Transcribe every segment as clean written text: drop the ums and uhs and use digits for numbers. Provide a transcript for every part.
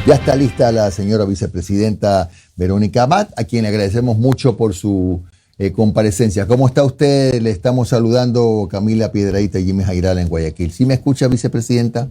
Ya está lista la señora vicepresidenta Verónica Abad, a quien le agradecemos mucho por su comparecencia. ¿Cómo está usted? Le estamos saludando Camila Piedrahita y Jimmy Jairal en Guayaquil. ¿Sí me escucha, vicepresidenta?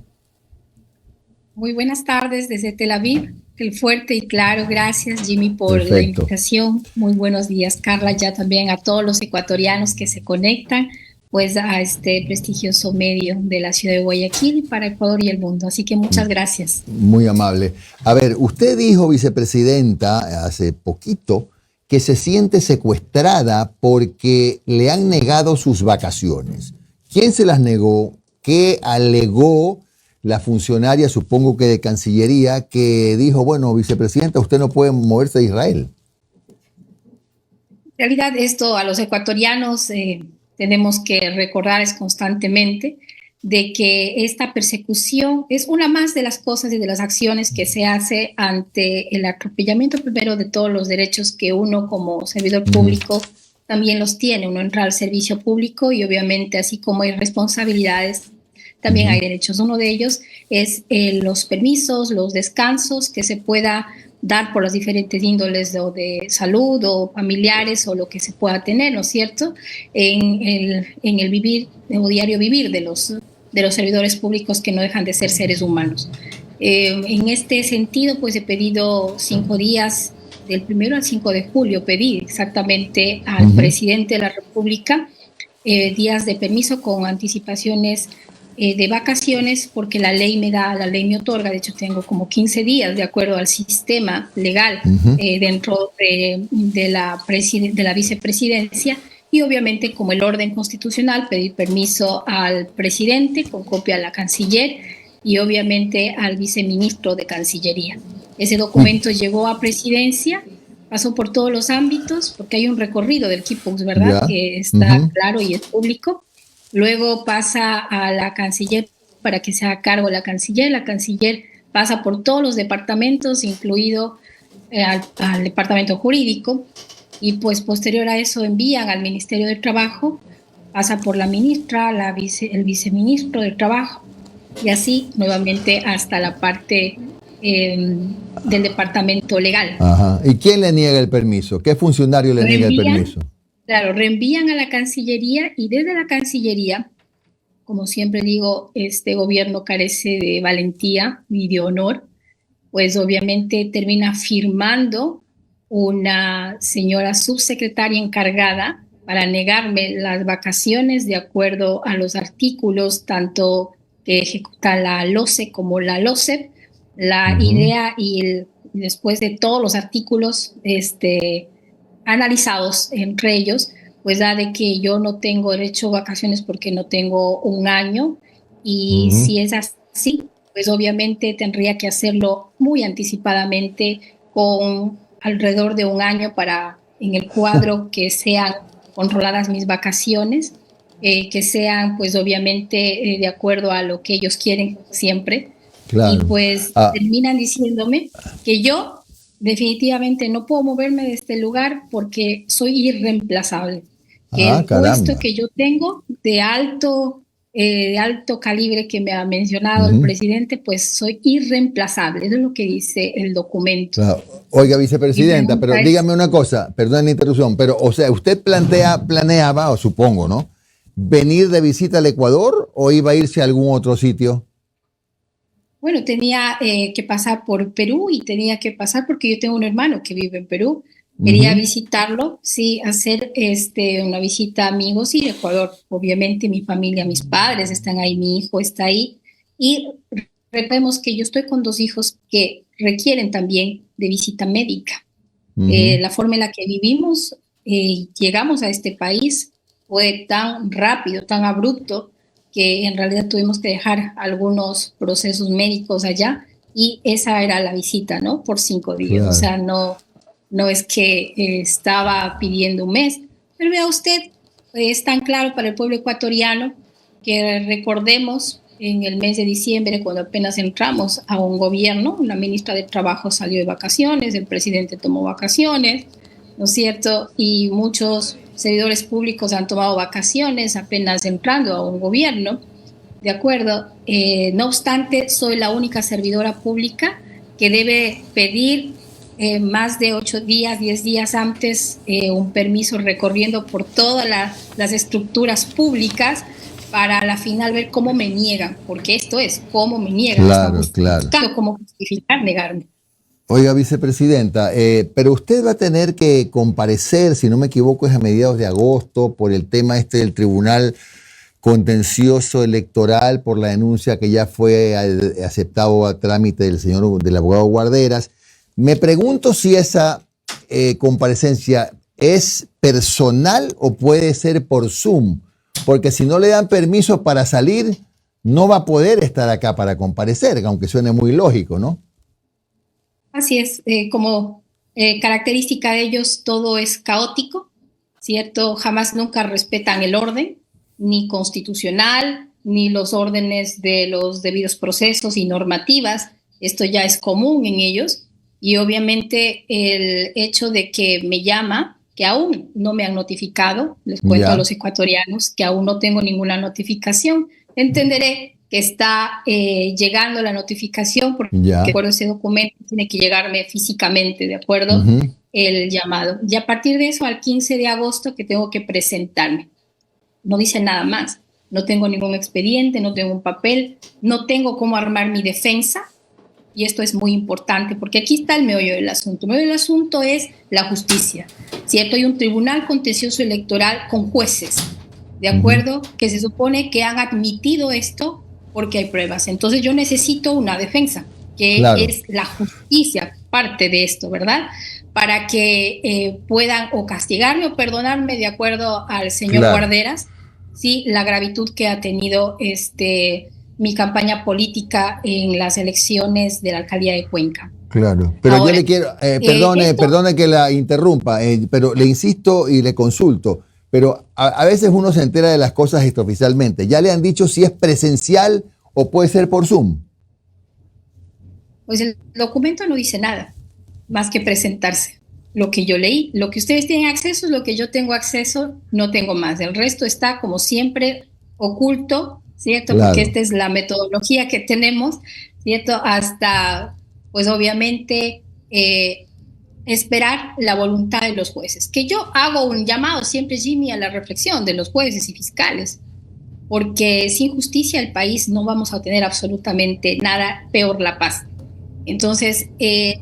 Muy buenas tardes desde Tel Aviv. El fuerte y claro, gracias Jimmy por la Perfecto. invitación. Muy buenos días, Carla, ya también a todos los ecuatorianos que se conectan pues a este prestigioso medio de la ciudad de Guayaquil para Ecuador y el mundo. Así que muchas gracias. Muy amable. A ver, usted dijo, vicepresidenta, hace poquito, que se siente secuestrada porque le han negado sus vacaciones. ¿Quién se las negó? ¿Qué alegó la funcionaria, supongo que de Cancillería, que dijo, bueno, vicepresidenta, usted no puede moverse de Israel? En realidad esto a los ecuatorianos tenemos que recordarles constantemente de que esta persecución es una más de las cosas y de las acciones que se hace ante el atropellamiento primero de todos los derechos que uno como servidor público también los tiene. Uno entra al servicio público y obviamente así como hay responsabilidades, también hay derechos. Uno de ellos es los permisos, los descansos que se pueda dar por las diferentes índoles de salud o familiares o lo que se pueda tener, ¿no es cierto? En el vivir, en el diario vivir de los servidores públicos que no dejan de ser seres humanos. En este sentido, pues he pedido 5 días, del 1 al 5 de julio, pedí exactamente al presidente de la República días de permiso con anticipaciones de vacaciones, porque la ley me otorga, de hecho tengo como 15 días de acuerdo al sistema legal dentro de la vicepresidencia, y obviamente como el orden constitucional pedir permiso al presidente con copia a la canciller y obviamente al viceministro de Cancillería. Ese documento llegó a presidencia, pasó por todos los ámbitos, porque hay un recorrido del KIPUX, ¿verdad? Que está claro y es público. Luego pasa a la canciller para que se haga cargo la canciller pasa por todos los departamentos, incluido al departamento jurídico, y pues posterior a eso envían al Ministerio del Trabajo, pasa por la ministra, el viceministro del Trabajo, y así nuevamente hasta la parte del departamento legal. Ajá. ¿Y quién le niega el permiso? ¿Qué funcionario le niega el permiso? Claro, reenvían a la Cancillería, y desde la Cancillería, como siempre digo, este gobierno carece de valentía ni de honor, pues obviamente termina firmando una señora subsecretaria encargada para negarme las vacaciones de acuerdo a los artículos tanto que ejecuta la LOCE como la LOCEP. La idea y después de todos los artículos analizados entre ellos, pues da de que yo no tengo derecho a vacaciones porque no tengo un año, y si es así, pues obviamente tendría que hacerlo muy anticipadamente con alrededor de un año para en el cuadro que sean controladas mis vacaciones, que sean pues obviamente de acuerdo a lo que ellos quieren siempre. Claro. Y pues terminan diciéndome que yo definitivamente no puedo moverme de este lugar porque soy irreemplazable. Que el puesto que yo tengo de alto calibre que me ha mencionado el presidente, pues soy irreemplazable. Eso es lo que dice el documento. Claro. Oiga, vicepresidenta, pero dígame una cosa, perdón la interrupción, pero o sea, ¿usted planeaba, o supongo, ¿no?, venir de visita al Ecuador o iba a irse a algún otro sitio? Bueno, tenía que pasar por Perú, y tenía que pasar porque yo tengo un hermano que vive en Perú. Quería visitarlo, sí, hacer una visita a amigos y Ecuador. Obviamente mi familia, mis padres están ahí, mi hijo está ahí. Y recordemos que yo estoy con 2 hijos que requieren también de visita médica. La forma en la que vivimos, llegamos a este país fue tan rápido, tan abrupto, que en realidad tuvimos que dejar algunos procesos médicos allá, y esa era la visita, ¿no? Por 5 días. Claro. O sea, no es que estaba pidiendo un mes. Pero vea usted, es tan claro para el pueblo ecuatoriano que recordemos en el mes de diciembre, cuando apenas entramos a un gobierno, la ministra de Trabajo salió de vacaciones, el presidente tomó vacaciones, ¿no es cierto? Y muchos servidores públicos han tomado vacaciones apenas entrando a un gobierno, ¿de acuerdo? No obstante, soy la única servidora pública que debe pedir más de 8 días, 10 días antes un permiso recorriendo por todas las estructuras públicas para a la final ver cómo me niegan, porque esto es cómo me niegan, Claro, están claro. buscando cómo justificar negarme. Oiga, vicepresidenta, pero usted va a tener que comparecer, si no me equivoco, es a mediados de agosto, por el tema este del Tribunal Contencioso Electoral, por la denuncia que ya fue aceptado a trámite del abogado Guarderas. Me pregunto si esa comparecencia es personal o puede ser por Zoom, porque si no le dan permiso para salir, no va a poder estar acá para comparecer, aunque suene muy lógico, ¿no? Así es, como característica de ellos todo es caótico, ¿cierto? Jamás nunca respetan el orden, ni constitucional, ni los órdenes de los debidos procesos y normativas. Esto ya es común en ellos. Y obviamente el hecho de que me llama, que aún no me han notificado, les cuento a los ecuatorianos que aún no tengo ninguna notificación, entenderé que está llegando la notificación porque de acuerdo a ese documento tiene que llegarme físicamente, de acuerdo el llamado. Y a partir de eso, al 15 de agosto que tengo que presentarme. No dice nada más. No tengo ningún expediente, no tengo un papel, no tengo cómo armar mi defensa. Y esto es muy importante porque aquí está el meollo del asunto. El meollo del asunto es la justicia, ¿cierto? Hay un tribunal contencioso electoral con jueces, ¿de acuerdo? Que se supone que han admitido esto porque hay pruebas. Entonces yo necesito una defensa, que es la justicia, parte de esto, ¿verdad? Para que puedan o castigarme o perdonarme de acuerdo al señor Guarderas, sí, la gravitud que ha tenido mi campaña política en las elecciones de la alcaldía de Cuenca. Claro, pero ahora, yo le quiero, perdone que la interrumpa, pero le insisto y le consulto, pero a veces uno se entera de las cosas extraoficialmente. ¿Ya le han dicho si es presencial o puede ser por Zoom? Pues el documento no dice nada, más que presentarse. Lo que yo leí, lo que ustedes tienen acceso es lo que yo tengo acceso, no tengo más. El resto está, como siempre, oculto, ¿cierto? Porque esta es la metodología que tenemos, ¿cierto? Hasta, pues obviamente, esperar la voluntad de los jueces. Que yo hago un llamado siempre, Jimmy, a la reflexión de los jueces y fiscales, porque sin justicia el país no vamos a tener absolutamente nada, peor la paz. Entonces,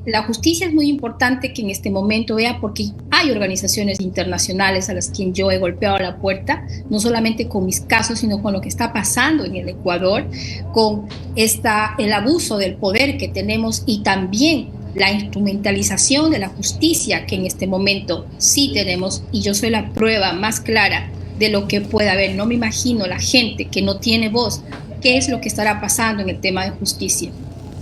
la justicia es muy importante que en este momento vea, porque hay organizaciones internacionales a las que yo he golpeado la puerta, no solamente con mis casos, sino con lo que está pasando en el Ecuador, con el abuso del poder que tenemos y también la instrumentalización de la justicia que en este momento sí tenemos, y yo soy la prueba más clara de lo que puede haber. No me imagino la gente que no tiene voz, qué es lo que estará pasando en el tema de justicia.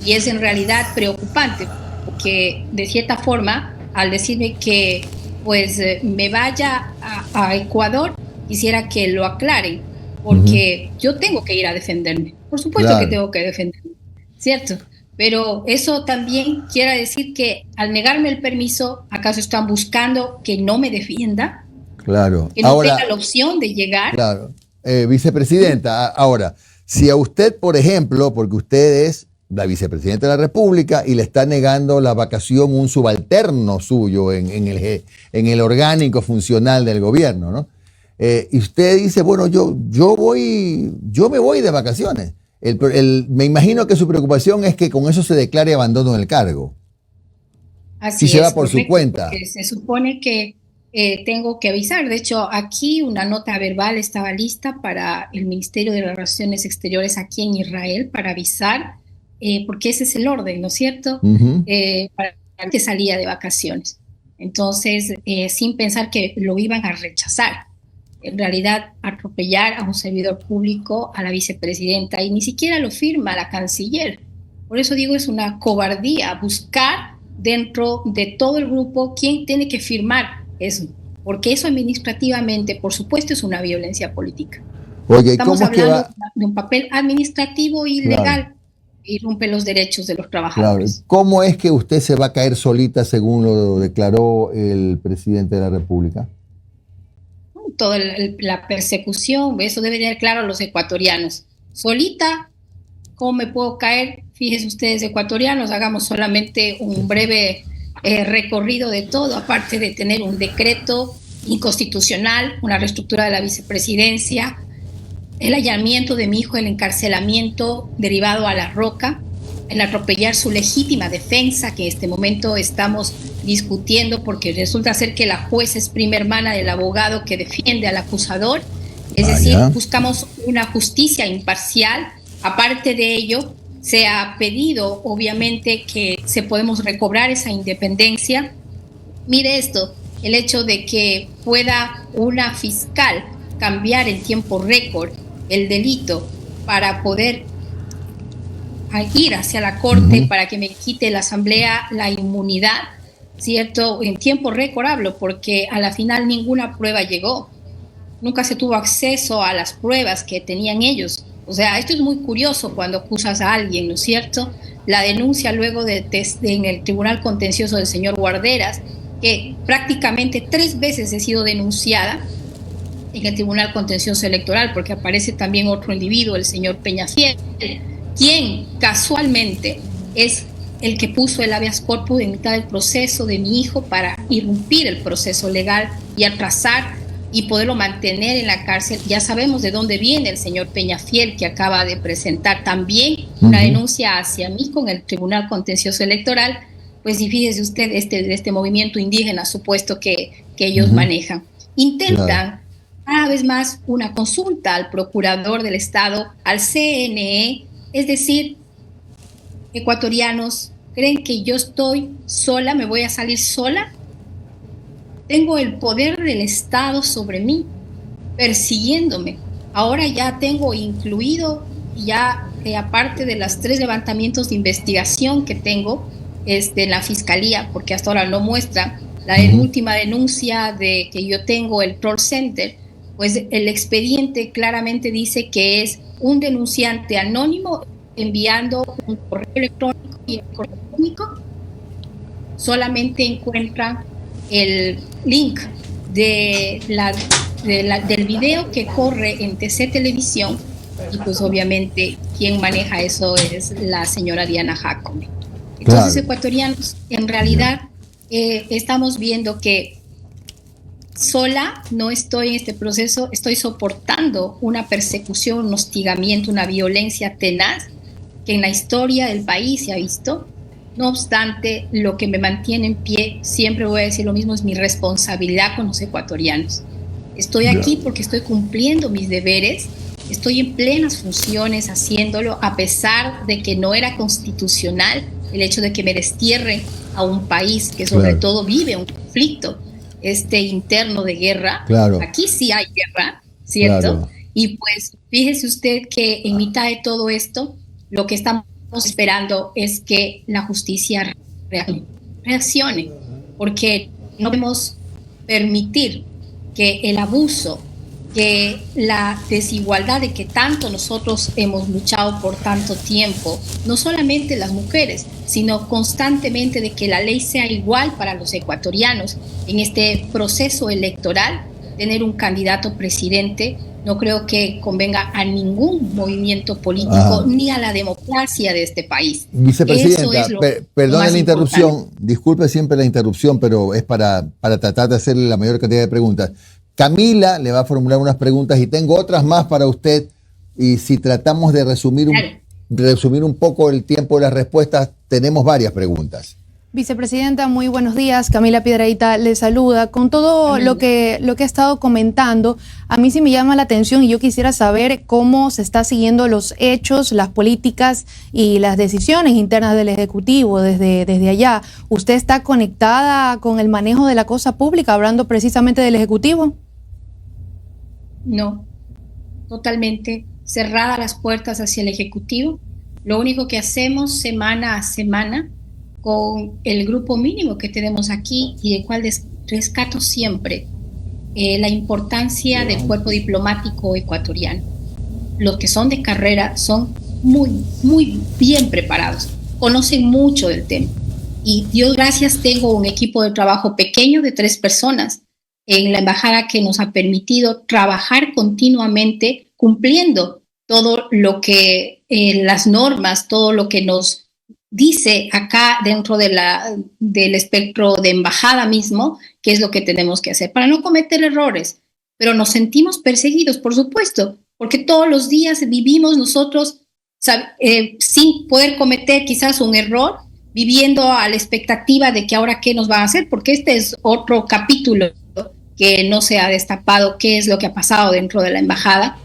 Y es en realidad preocupante, porque de cierta forma, al decirme que pues me vaya a Ecuador, quisiera que lo aclaren, porque yo tengo que ir a defenderme. Por supuesto que tengo que defenderme, ¿cierto? Pero eso también quiere decir que al negarme el permiso, ¿acaso están buscando que no me defienda? Claro. Que no tenga la opción de llegar. Claro. Vicepresidenta, ahora, si a usted, por ejemplo, porque usted es la vicepresidenta de la República y le está negando la vacación un subalterno suyo en el orgánico funcional del gobierno, ¿no? Y usted dice, bueno, yo me voy de vacaciones. Me imagino que su preocupación es que con eso se declare abandono del cargo. Así se va por su cuenta. Se supone que tengo que avisar. De hecho, aquí una nota verbal estaba lista para el Ministerio de Relaciones Exteriores aquí en Israel para avisar, porque ese es el orden, ¿no es cierto? Para que salía de vacaciones. Entonces, sin pensar que lo iban a rechazar. En realidad, atropellar a un servidor público, a la vicepresidenta, y ni siquiera lo firma la canciller. Por eso digo, es una cobardía buscar dentro de todo el grupo quién tiene que firmar eso, porque eso administrativamente, por supuesto, es una violencia política. Oye, estamos hablando de un papel administrativo y legal y rompe los derechos de los trabajadores. Claro. ¿Cómo es que usted se va a caer solita según lo declaró el presidente de la República? Toda la persecución, eso debe tener claro a los ecuatorianos. Solita, ¿cómo me puedo caer fíjense ustedes, ecuatorianos, hagamos solamente un breve recorrido de todo, aparte de tener un decreto inconstitucional, una reestructura de la vicepresidencia, el allanamiento de mi hijo, el encarcelamiento derivado a La Roca, el atropellar su legítima defensa, que en este momento estamos discutiendo porque resulta ser que la jueza es prima hermana del abogado que defiende al acusador. Es decir, buscamos una justicia imparcial. Aparte de ello, se ha pedido, obviamente, que se podemos recobrar esa independencia. Mire esto, el hecho de que pueda una fiscal cambiar en tiempo récord el delito para poder ir hacia la corte para que me quite la asamblea la inmunidad, ¿cierto? En tiempo récord hablo, porque a la final ninguna prueba llegó. Nunca se tuvo acceso a las pruebas que tenían ellos. O sea, esto es muy curioso cuando acusas a alguien, ¿no es cierto? La denuncia luego en el Tribunal Contencioso del señor Guarderas, que prácticamente 3 veces he sido denunciada en el Tribunal Contencioso Electoral, porque aparece también otro individuo, el señor Peñafiel, quien casualmente es el que puso el habeas corpus en mitad del proceso de mi hijo para irrumpir el proceso legal y atrasar y poderlo mantener en la cárcel. Ya sabemos de dónde viene el señor Peñafiel, que acaba de presentar también una denuncia hacia mí con el Tribunal Contencioso Electoral. Pues y fíjese usted, este movimiento indígena supuesto que ellos manejan. Intentan cada vez más una consulta al procurador del Estado, al CNE, es decir, ecuatorianos, ¿creen que yo estoy sola, me voy a salir sola? Tengo el poder del Estado sobre mí, persiguiéndome. Ahora ya tengo incluido, ya aparte de los 3 levantamientos de investigación que tengo en la Fiscalía, porque hasta ahora no muestra, la última denuncia de que yo tengo, el Troll Center, pues el expediente claramente dice que es un denunciante anónimo enviando un correo electrónico y el correo electrónico solamente encuentran el link del video que corre en TC Televisión y pues obviamente quien maneja eso es la señora Diana Jacome. Entonces, ecuatorianos, en realidad estamos viendo que sola no estoy en este proceso, estoy soportando una persecución, un hostigamiento, una violencia tenaz que en la historia del país se ha visto. No obstante, lo que me mantiene en pie, siempre voy a decir lo mismo, es mi responsabilidad con los ecuatorianos. Estoy aquí porque estoy cumpliendo mis deberes, estoy en plenas funciones haciéndolo, a pesar de que no era constitucional el hecho de que me destierren a un país que sobre todo vive un conflicto interno de guerra. Aquí sí hay guerra, ¿cierto? Y pues fíjese usted que en mitad de todo esto, lo que estamos esperando es que la justicia reaccione, porque no podemos permitir que el abuso, que la desigualdad de que tanto nosotros hemos luchado por tanto tiempo, no solamente las mujeres, sino constantemente de que la ley sea igual para los ecuatorianos en este proceso electoral, tener un candidato presidente, no creo que convenga a ningún movimiento político ni a la democracia de este país. Vicepresidenta, perdone la interrupción, disculpe siempre la interrupción, pero es para tratar de hacerle la mayor cantidad de preguntas. Camila le va a formular unas preguntas y tengo otras más para usted, y si tratamos de resumir un poco el tiempo de las respuestas, tenemos varias preguntas. Vicepresidenta, muy buenos días. Camila Piedrahita le saluda. Con todo lo que ha estado comentando, a mí sí me llama la atención y yo quisiera saber cómo se está siguiendo los hechos, las políticas y las decisiones internas del Ejecutivo desde allá. ¿Usted está conectada con el manejo de la cosa pública, hablando precisamente del Ejecutivo? No, totalmente cerradas las puertas hacia el Ejecutivo. Lo único que hacemos semana a semana con el grupo mínimo que tenemos aquí y del cual rescato siempre la importancia del cuerpo diplomático ecuatoriano. Los que son de carrera son muy bien preparados, conocen mucho del tema. Y Dios gracias, tengo un equipo de trabajo pequeño de 3 personas en la embajada que nos ha permitido trabajar continuamente cumpliendo todo lo que las normas, todo lo que nos dice acá dentro del espectro de embajada mismo, qué es lo que tenemos que hacer para no cometer errores. Pero nos sentimos perseguidos, por supuesto, porque todos los días vivimos nosotros sin poder cometer quizás un error, viviendo a la expectativa de que ahora qué nos van a hacer, porque este es otro capítulo que no se ha destapado, qué es lo que ha pasado dentro de la embajada,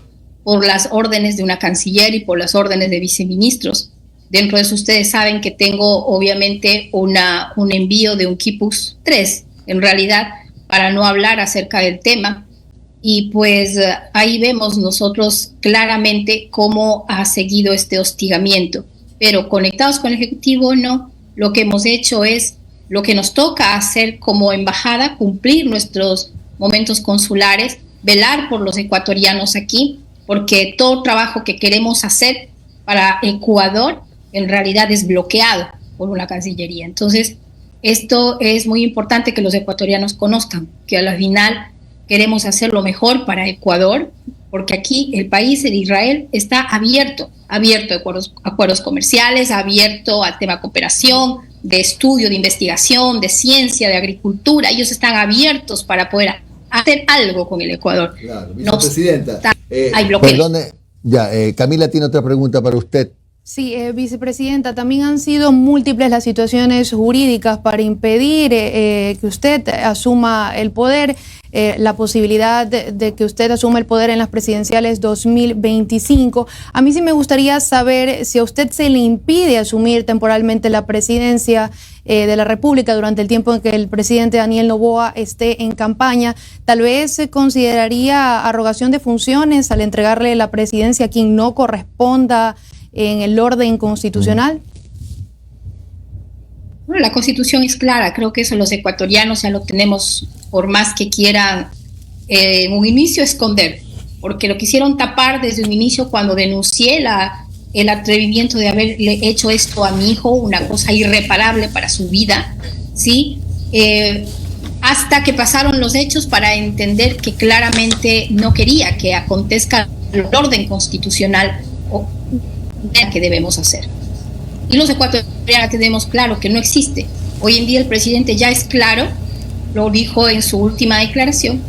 por las órdenes de una canciller y por las órdenes de viceministros. Dentro de eso ustedes saben que tengo obviamente un envío de un Quipus 3, en realidad, para no hablar acerca del tema. Y pues ahí vemos nosotros claramente cómo ha seguido este hostigamiento. Pero conectados con el Ejecutivo, no. Lo que hemos hecho es lo que nos toca hacer como embajada, cumplir nuestros momentos consulares, velar por los ecuatorianos aquí, porque todo trabajo que queremos hacer para Ecuador en realidad es bloqueado por una Cancillería. Entonces, esto es muy importante que los ecuatorianos conozcan, que a la final queremos hacer lo mejor para Ecuador, porque aquí el país, el Israel, está abierto a acuerdos comerciales, abierto al tema de cooperación, de estudio, de investigación, de ciencia, de agricultura. Ellos están abiertos para poder hacer algo con el Ecuador. Claro, vicepresidenta. Hay bloqueos. Perdone, Camila tiene otra pregunta para usted. Sí, vicepresidenta, también han sido múltiples las situaciones jurídicas para impedir que usted asuma el poder, la posibilidad de que usted asuma el poder en las presidenciales 2025. A mí sí me gustaría saber si a usted se le impide asumir temporalmente la presidencia de la República durante el tiempo en que el presidente Daniel Noboa esté en campaña. Tal vez se consideraría arrogación de funciones al entregarle la presidencia a quien no corresponda en el orden constitucional. Bueno, la Constitución es clara, creo que eso los ecuatorianos ya lo tenemos, por más que quieran en un inicio esconder, porque lo quisieron tapar desde un inicio cuando denuncié el atrevimiento de haberle hecho esto a mi hijo, una cosa irreparable para su vida, ¿sí? Hasta que pasaron los hechos para entender que claramente no quería que acontezca el orden constitucional que debemos hacer. Y los ecuatorianos tenemos claro que no existe. Hoy en día el presidente ya es claro, lo dijo en su última declaración,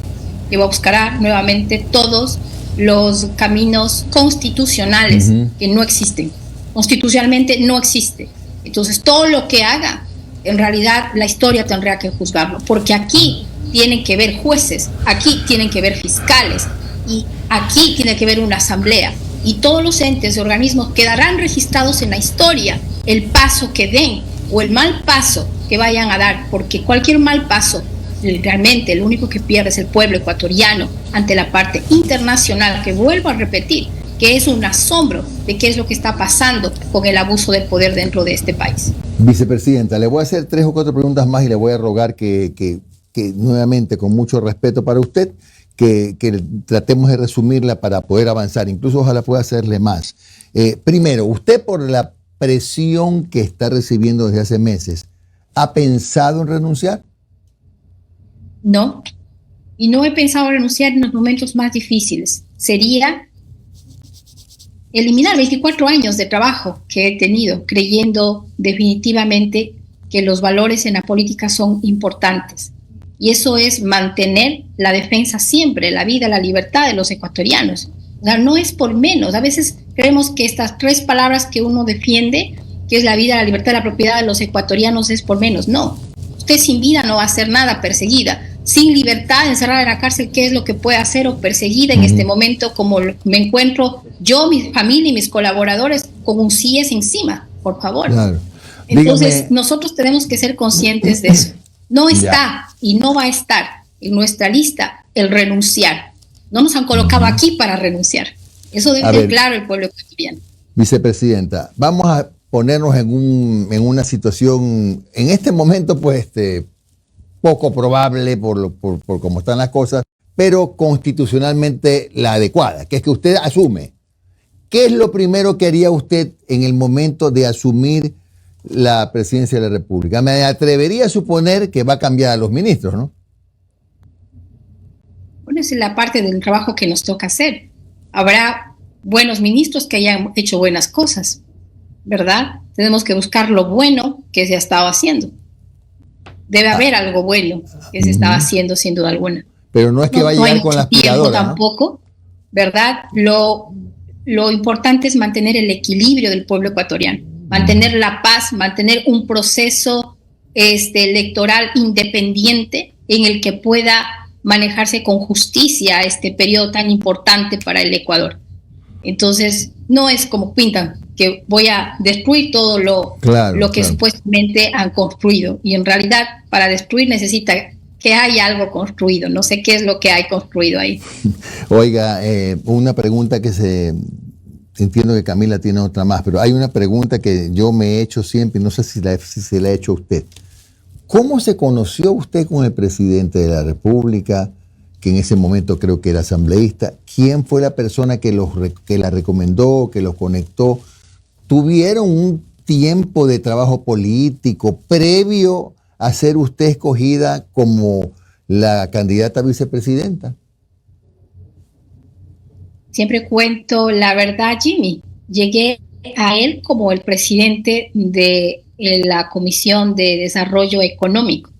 que buscará nuevamente todos los caminos constitucionales que no existen. Constitucionalmente no existe. Entonces todo lo que haga, en realidad la historia tendrá que juzgarlo, porque aquí tienen que ver jueces, aquí tienen que ver fiscales y aquí tiene que ver una asamblea. Y todos los entes y organismos quedarán registrados en la historia el paso que den o el mal paso que vayan a dar, porque cualquier mal paso, realmente el único que pierde es el pueblo ecuatoriano ante la parte internacional, que vuelvo a repetir, que es un asombro de qué es lo que está pasando con el abuso del poder dentro de este país. Vicepresidenta, le voy a hacer 3 o 4 preguntas más y le voy a rogar que nuevamente, con mucho respeto para usted, que tratemos de resumirla para poder avanzar, incluso ojalá pueda hacerle más. Primero, usted por la presión que está recibiendo desde hace meses, ¿ha pensado en renunciar? No, y no he pensado en renunciar en los momentos más difíciles. Sería eliminar 24 años de trabajo que he tenido, creyendo definitivamente que los valores en la política son importantes. Y eso es mantener la defensa siempre, la vida, la libertad de los ecuatorianos. O sea, no es por menos. A veces creemos que estas 3 palabras que uno defiende, que es la vida, la libertad, la propiedad de los ecuatorianos, es por menos. No. Usted sin vida no va a hacer nada, perseguida. Sin libertad, encerrada en la cárcel, ¿qué es lo que puede hacer? O perseguida en este momento, como me encuentro yo, mi familia y mis colaboradores, con un CIES encima, por favor. Claro. Entonces, nosotros tenemos que ser conscientes de eso. No está y no va a estar en nuestra lista el renunciar. No nos han colocado aquí para renunciar. Eso debe ser claro el pueblo ecuatoriano. Vicepresidenta, vamos a ponernos en una situación, en este momento, pues, poco probable por cómo están las cosas, pero constitucionalmente la adecuada, que es que usted asume. ¿Qué es lo primero que haría usted en el momento de asumir la presidencia de la República? Me atrevería a suponer que va a cambiar a los ministros, ¿no? Bueno, esa es la parte del trabajo que nos toca hacer. Habrá buenos ministros que hayan hecho buenas cosas, ¿verdad? Tenemos que buscar lo bueno que se ha estado haciendo. Debe haber algo bueno que se estaba haciendo, sin duda alguna. Pero no es que va a llegar con la aspiradora, tampoco, ¿verdad? Lo importante es mantener el equilibrio del pueblo ecuatoriano, mantener la paz, mantener un proceso electoral independiente en el que pueda manejarse con justicia este periodo tan importante para el Ecuador. Entonces, no es como pintan, que voy a destruir todo lo que supuestamente han construido. Y en realidad, para destruir necesita que haya algo construido. No sé qué es lo que hay construido ahí. Oiga, una pregunta entiendo que Camila tiene otra más, pero hay una pregunta que yo me he hecho siempre, y no sé si se la ha hecho a usted. ¿Cómo se conoció usted con el presidente de la República, que en ese momento creo que era asambleísta? ¿Quién fue la persona que la recomendó, que los conectó? ¿Tuvieron un tiempo de trabajo político previo a ser usted escogida como la candidata a vicepresidenta? Siempre cuento la verdad, Jimmy. Llegué a él como el presidente de la Comisión de Desarrollo Económico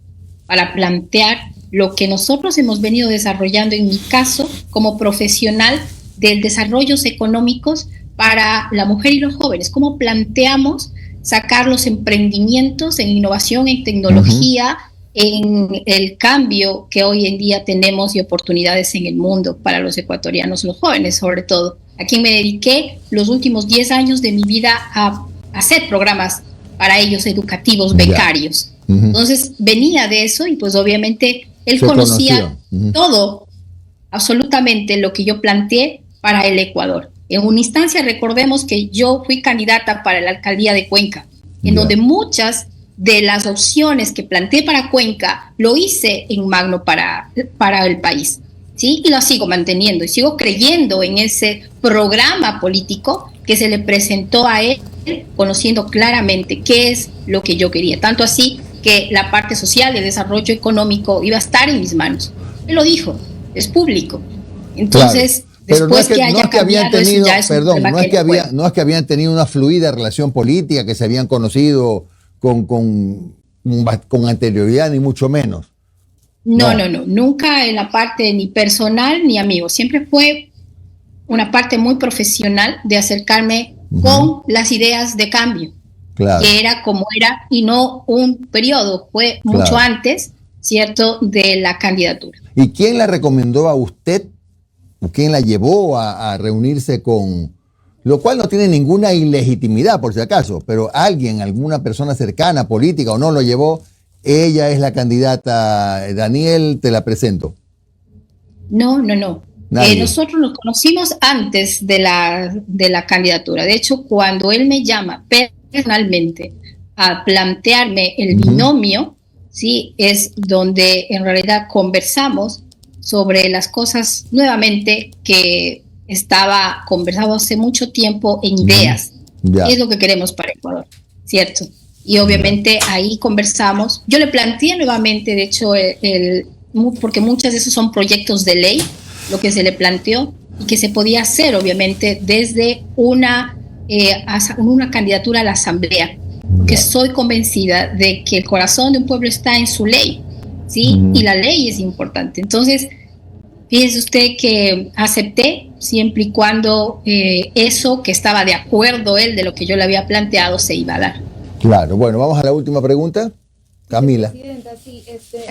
para plantear lo que nosotros hemos venido desarrollando, en mi caso, como profesional del desarrollos económicos para la mujer y los jóvenes. ¿Cómo planteamos sacar los emprendimientos en innovación, en tecnología, en el cambio que hoy en día tenemos y oportunidades en el mundo para los ecuatorianos, los jóvenes sobre todo? A quien me dediqué los últimos 10 años de mi vida a hacer programas para ellos educativos, becarios. Entonces venía de eso y pues obviamente él conocía todo, absolutamente lo que yo planteé para el Ecuador. En una instancia, recordemos que yo fui candidata para la alcaldía de Cuenca, en donde muchas de las opciones que planteé para Cuenca lo hice en Magno para el país, ¿sí? Y lo sigo manteniendo y sigo creyendo en ese programa político que se le presentó a él, conociendo claramente qué es lo que yo quería. Tanto así que la parte social de desarrollo económico iba a estar en mis manos. Él lo dijo, es público. Entonces, pero no es que habían tenido una fluida relación política, que se habían conocido con anterioridad, ni mucho menos. No, nunca en la parte ni personal ni amigo. Siempre fue una parte muy profesional de acercarme con las ideas de cambio, que era como era, y no un periodo, fue mucho antes, ¿cierto?, de la candidatura. ¿Y quién la recomendó a usted? ¿Quién la llevó a reunirse con...? Lo cual no tiene ninguna ilegitimidad, por si acaso, pero alguna persona cercana, política o no, lo llevó. Ella es la candidata, Daniel, te la presento. No. Nosotros nos conocimos antes de la candidatura. De hecho, cuando él me llama personalmente a plantearme el binomio, ¿sí?, es donde en realidad conversamos sobre las cosas nuevamente que estaba conversado hace mucho tiempo en ideas. ¿Qué es lo que queremos para Ecuador? ¿Cierto? Y obviamente ahí conversamos. Yo le planteé nuevamente, de hecho, porque muchas de esos son proyectos de ley, lo que se le planteó y que se podía hacer, obviamente, desde una candidatura a la asamblea. Porque soy convencida de que el corazón de un pueblo está en su ley, ¿sí? Y la ley es importante. Entonces, fíjese usted que acepté siempre y cuando eso que estaba de acuerdo él de lo que yo le había planteado se iba a dar. Claro, bueno, vamos a la última pregunta. Camila. Presidenta, sí,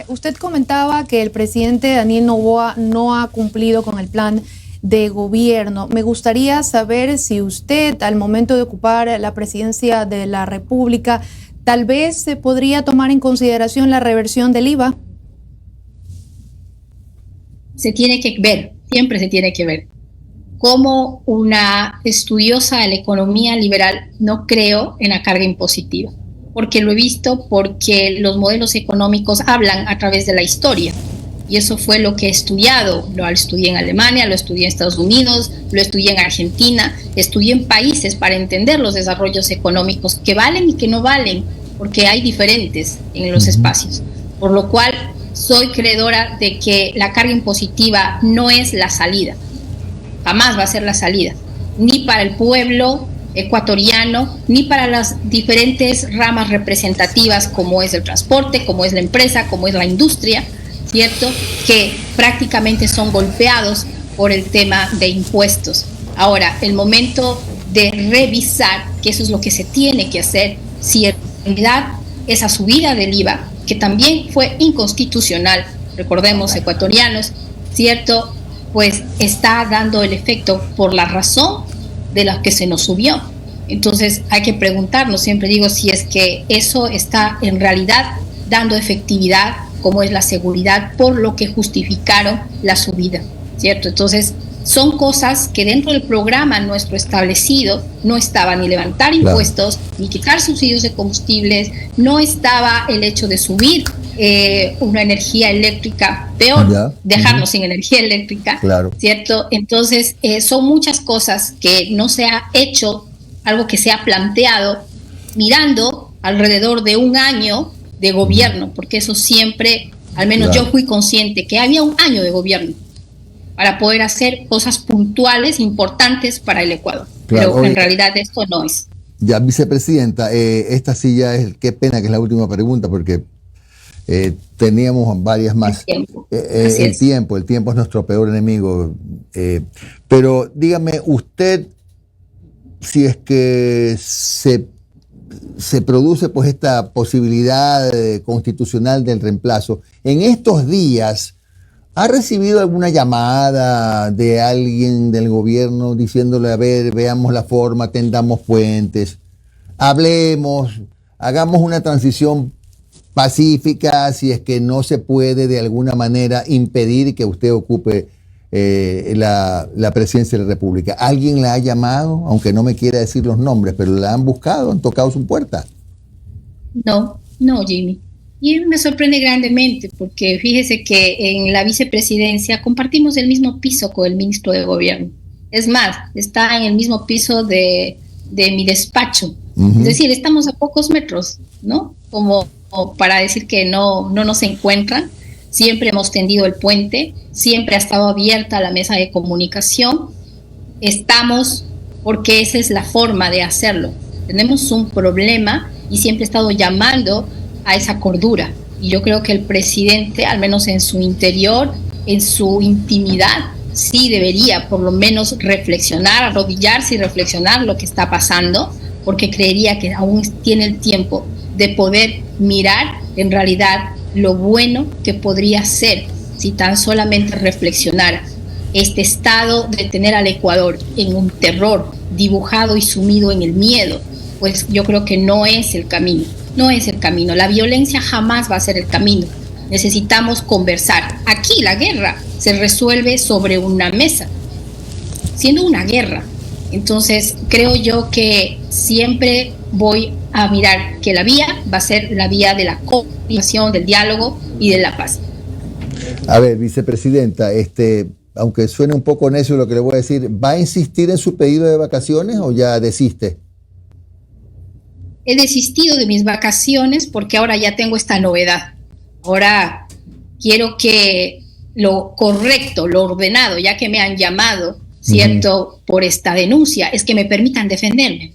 usted comentaba que el presidente Daniel Noboa no ha cumplido con el plan de gobierno. Me gustaría saber si usted, al momento de ocupar la presidencia de la República, tal vez se podría tomar en consideración la reversión del IVA. Se tiene que ver, siempre se tiene que ver. Como una estudiosa de la economía liberal, no creo en la carga impositiva, porque lo he visto, porque los modelos económicos hablan a través de la historia. Y eso fue lo que he estudiado. Lo estudié en Alemania, lo estudié en Estados Unidos, lo estudié en Argentina, estudié en países para entender los desarrollos económicos que valen y que no valen, porque hay diferentes en los espacios. Por lo cual, soy creedora de que la carga impositiva no es la salida. Jamás va a ser la salida. ni para el pueblo ecuatoriano, ni para las diferentes ramas representativas como es el transporte, como es la empresa, como es la industria, ¿cierto? Que prácticamente son golpeados por el tema de impuestos. Ahora, el momento de revisar, que eso es lo que se tiene que hacer, si en realidad esa subida del IVA, que también fue inconstitucional, recordemos, ecuatorianos, ¿cierto? Pues está dando el efecto por la razón de la que se nos subió. Entonces hay que preguntarnos, siempre digo, si es que eso está en realidad dando efectividad, como es la seguridad, por lo que justificaron la subida, ¿cierto? Entonces son cosas que dentro del programa nuestro establecido no estaba ni levantar impuestos, ni quitar subsidios de combustibles, no estaba el hecho de subir una energía eléctrica, peor, dejarnos sin energía eléctrica, ¿cierto? Entonces son muchas cosas que no se ha hecho, algo que se ha planteado mirando alrededor de un año de gobierno, porque eso siempre, al menos yo fui consciente que había un año de gobierno para poder hacer cosas puntuales, importantes para el Ecuador. Pero en realidad esto no es. Ya, vicepresidenta, esta sí ya es, qué pena que es la última pregunta, porque teníamos varias más. El tiempo es nuestro peor enemigo. Pero dígame, usted, si es que se produce pues esta posibilidad constitucional del reemplazo, en estos días, ¿ha recibido alguna llamada de alguien del gobierno diciéndole, a ver, veamos la forma, tendamos puentes, hablemos, hagamos una transición pacífica, si es que no se puede de alguna manera impedir que usted ocupe la presidencia de la República? ¿Alguien la ha llamado? Aunque no me quiera decir los nombres, pero la han buscado, han tocado su puerta. No, Jimmy. Y me sorprende grandemente porque fíjese que en la vicepresidencia compartimos el mismo piso con el ministro de Gobierno. Es más, está en el mismo piso de mi despacho. Es decir, estamos a pocos metros, ¿no? Como para decir que no nos encuentran. Siempre hemos tendido el puente, siempre ha estado abierta la mesa de comunicación. Estamos porque esa es la forma de hacerlo. Tenemos un problema y siempre he estado llamando a esa cordura. Y yo creo que el presidente, al menos en su interior, en su intimidad, sí debería por lo menos reflexionar, arrodillarse y reflexionar lo que está pasando, porque creería que aún tiene el tiempo de poder mirar en realidad lo bueno que podría ser si tan solamente reflexionara. Este estado de tener al Ecuador en un terror dibujado y sumido en el miedo, pues yo creo que no es el camino. No es el camino. La violencia jamás va a ser el camino. Necesitamos conversar. Aquí la guerra se resuelve sobre una mesa, siendo una guerra. Entonces creo yo que siempre voy a mirar que la vía va a ser la vía de la comunicación, del diálogo y de la paz. A ver, vicepresidenta, aunque suene un poco necio lo que le voy a decir, ¿va a insistir en su pedido de vacaciones o ya desiste? He desistido de mis vacaciones porque ahora ya tengo esta novedad. Ahora quiero que lo correcto, lo ordenado, ya que me han llamado, ¿cierto?, por esta denuncia, es que me permitan defenderme.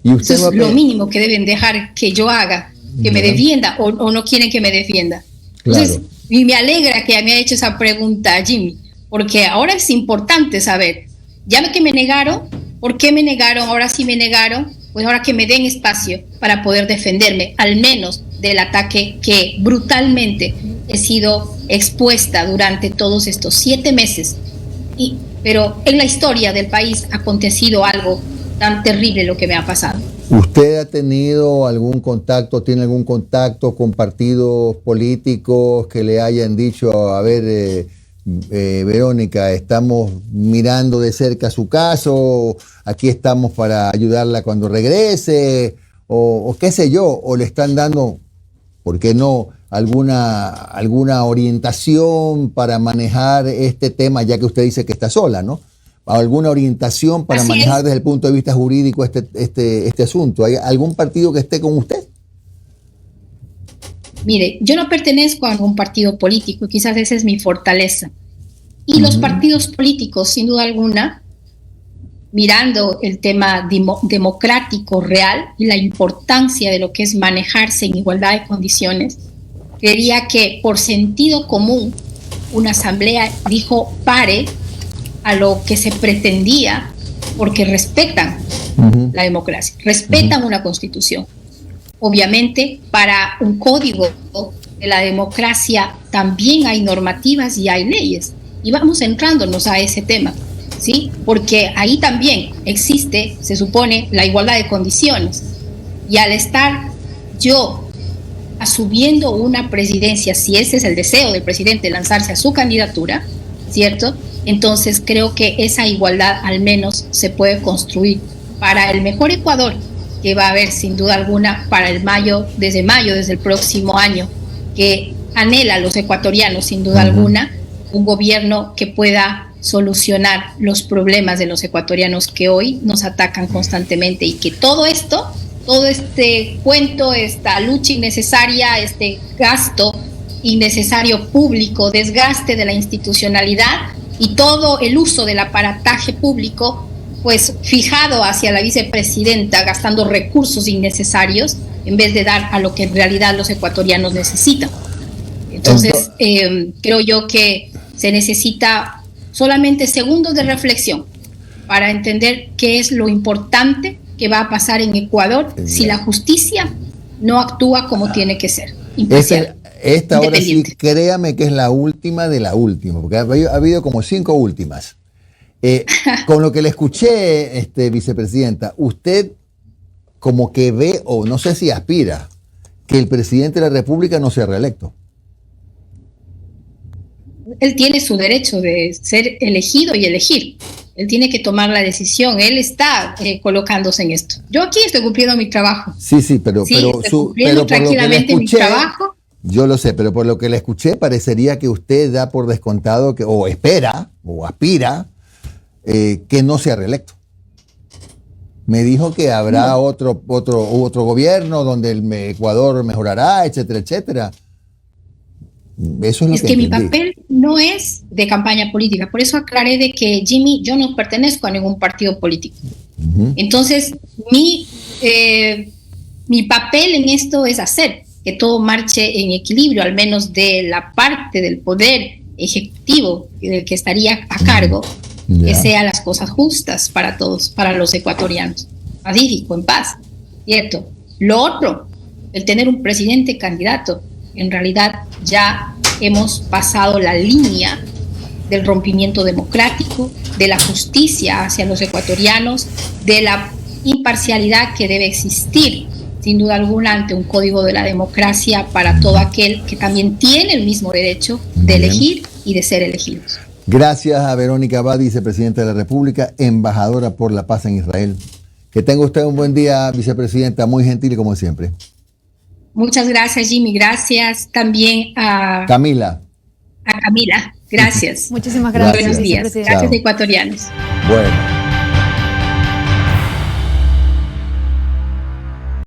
¿Y usted eso es lo mínimo que deben dejar que yo haga, que me defienda o no quieren que me defienda. Entonces, y me alegra que me haya hecho esa pregunta, Jimmy, porque ahora es importante saber, ya que me negaron, ¿por qué me negaron? Ahora sí me negaron, pues ahora que me den espacio para poder defenderme, al menos del ataque que brutalmente he sido expuesta durante todos estos 7 meses. Pero en la historia del país ha acontecido algo tan terrible lo que me ha pasado. ¿Usted ha tenido algún contacto, tiene algún contacto con partidos políticos que le hayan dicho, a ver, Verónica, estamos mirando de cerca su caso, aquí estamos para ayudarla cuando regrese, o qué sé yo, o le están dando, ¿por qué no?, alguna orientación para manejar este tema, ya que usted dice que está sola, ¿no? ¿Alguna orientación para manejar desde el punto de vista jurídico este asunto? ¿Hay algún partido que esté con usted? Mire, yo no pertenezco a algún partido político, quizás esa es mi fortaleza. Y los partidos políticos, sin duda alguna, mirando el tema democrático real y la importancia de lo que es manejarse en igualdad de condiciones, creería que por sentido común una asamblea dijo pare a lo que se pretendía, porque respetan la democracia, respetan una constitución. Obviamente, para un código de la democracia también hay normativas y hay leyes, y vamos centrándonos a ese tema, ¿sí? Porque ahí también existe, se supone, la igualdad de condiciones, y al estar yo asumiendo una presidencia, si ese es el deseo del presidente, lanzarse a su candidatura, ¿cierto? Entonces creo que esa igualdad al menos se puede construir para el mejor Ecuador que va a haber sin duda alguna para el desde el próximo año, que anhela a los ecuatorianos sin duda alguna, un gobierno que pueda solucionar los problemas de los ecuatorianos que hoy nos atacan constantemente, y que todo este cuento, esta lucha innecesaria, este gasto innecesario público, desgaste de la institucionalidad y todo el uso del aparataje público, pues fijado hacia la vicepresidenta, gastando recursos innecesarios en vez de dar a lo que en realidad los ecuatorianos necesitan. Entonces, creo yo que se necesita solamente segundos de reflexión para entender qué es lo importante que va a pasar en Ecuador si la justicia no actúa como tiene que ser. Esta ahora sí, créame que es la última de la última, porque ha habido como 5 últimas. Con lo que le escuché, vicepresidenta, usted como que ve, o no sé si aspira, que el presidente de la República no sea reelecto. Él tiene su derecho de ser elegido y elegir. Él tiene que tomar la decisión. Él está colocándose en esto. Yo aquí estoy cumpliendo mi trabajo. Sí, pero tranquilamente mi trabajo. Yo lo sé, pero por lo que le escuché, parecería que usted da por descontado que, o espera, o aspira, que no sea reelecto. Me dijo que habrá otro gobierno donde el Ecuador mejorará, etcétera, etcétera. Eso es lo que mi papel no es de campaña política. Por eso aclaré de que, Jimmy, yo no pertenezco a ningún partido político. Entonces, mi papel en esto es hacer que todo marche en equilibrio, al menos de la parte del poder ejecutivo del que estaría a cargo, que sean las cosas justas para todos, para los ecuatorianos, pacífico, en paz, ¿cierto? Lo otro, el tener un presidente candidato, en realidad ya hemos pasado la línea del rompimiento democrático, de la justicia hacia los ecuatorianos, de la imparcialidad que debe existir, sin duda alguna, ante un código de la democracia para todo aquel que también tiene el mismo derecho de elegir y de ser elegidos. Gracias a Verónica Abad, vicepresidenta de la República, embajadora por la paz en Israel. Que tenga usted un buen día, vicepresidenta, muy gentil como siempre. Muchas gracias, Jimmy. Gracias también a Camila. A Camila. Gracias. Muchísimas gracias. Buenos días. Gracias, ecuatorianos. Bueno.